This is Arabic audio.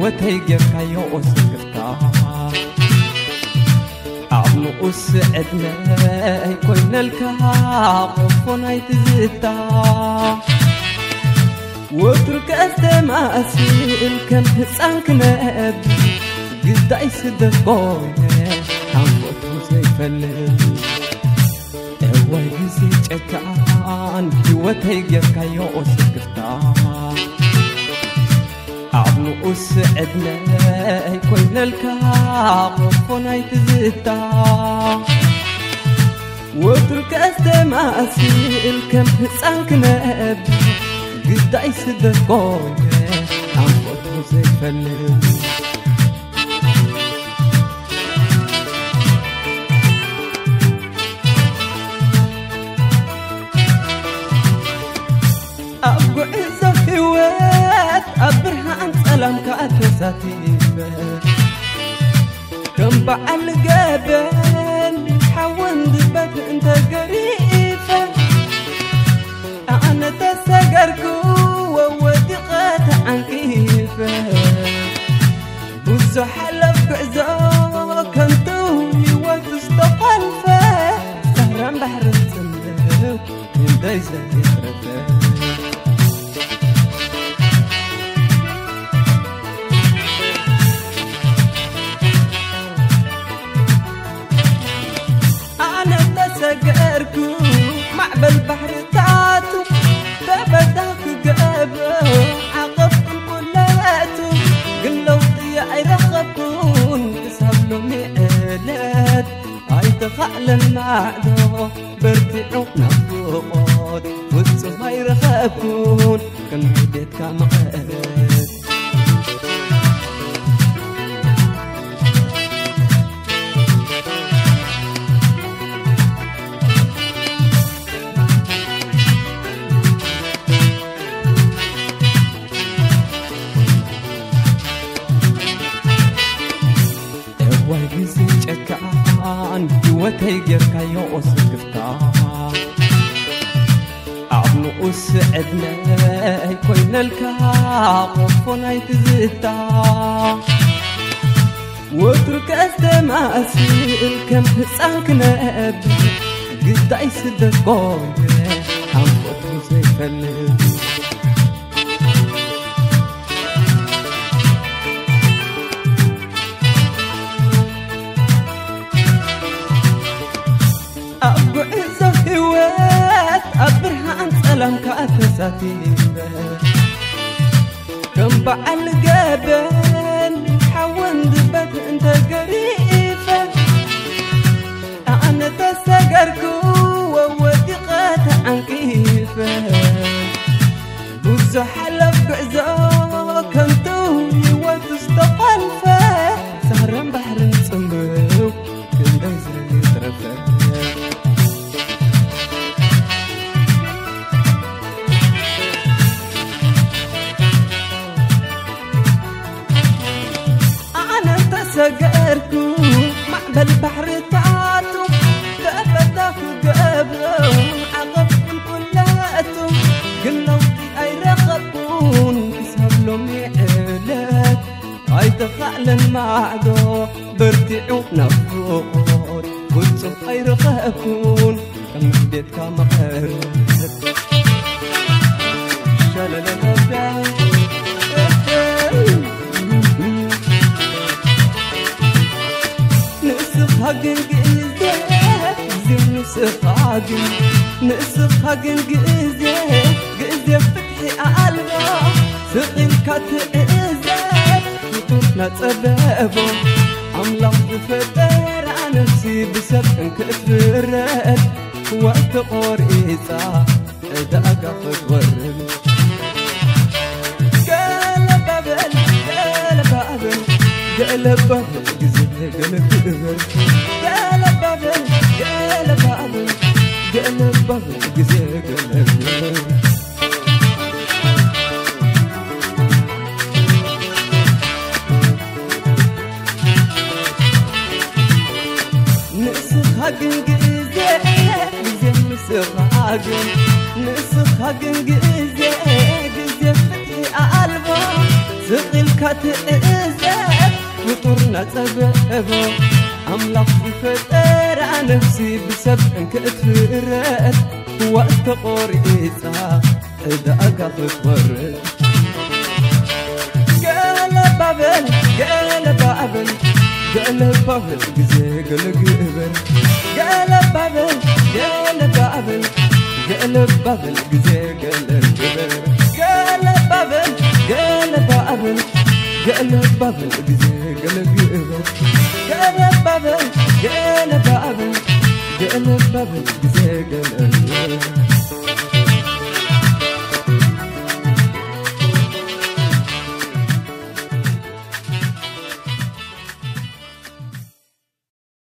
هيوتي جركا يوسكفتا عبنو أسعدنا يكون الكاقفنا يتزتا واترك أستماسيل كم حسانك ناب قد عيسد قوية عموتو زي فلل اواي قزي جكان هيوتي جركا يوسكفتا عبنو أسعدنا يكون الكاقفنا يتزتا واترك أستماسيل كم حسانك ناب قد عيسد قوية عموتو زي فلل أبقو عزة في وات أبرهان سلام كأتساتيبة كم بعل قابل حاول دبك انت قريفة أنا تساقركو وودي قاطع عن كيفة بوزو حلف بعزو كنتو يوات استقلفة سهران بحر السندق من دايزة يترفة سقركو معبل بحر تاتو تبداك قابو عقبكم كلاتو قلو ضيعي رخبكون تسهبلو مئلات هاي تخعل المعدو برتعو نفوقات وتسو هاي رخبكون كان بديت كامقات ويجزي جكان هيوتي جركا يوسكفتا عبنو أسعدنا يكون الكاقفنا يتزتا واترك أستماسيل كم حسانك ناب قد عيسد قوية عموتو زي فلل أبقو عزة في وات أبرهان سلام كأتساتيبة كم بعل قابل حاول دبك انت قريفة أنا تساقركو وودي قاطع عن كيفة بوزو حلف بعزو كنتو يوات استقلفة سهران بحر الصندوق كل دايزة يترفة سقركو معبل بحر تاتو تبداك قابو عقبكم كلاتو قلو اي رخبكون تسهبلو مئلات هاي تخعل المعدو برتعو نفوقات وتسو اي رخبكون كم بديت كامقات شلالة هاجن جيزة زين نسخاجن نسخاجن جيزة جيزة فتحي قلبه سقين كاتئزة يطوفنا تسببه عملاق بفتر عن نفسي بسبب كفرت وقت قريصة دقا فتورم قلب بابل قلب بابل قلب بابل قلب بابل قلب بابل قلب بابل قلب بابل قلب نسخاجن جيزة نسخاجن نسخاجن جيزة جيزة فتحي قلبه زقلك تأذب فطورنا تبعبو أملاك فتر عن نفسي بسبب كأتفرد وقت قريسا إذا أقف ورد قال بابل قال بابل قال بابل جزي قال قبر قال بابل قال بابل قال بابل جزي قال قبر قال بابل قال بابل قال بابل جزي قال قبر قال بابل قال بابل قال بابل جزي قال قبر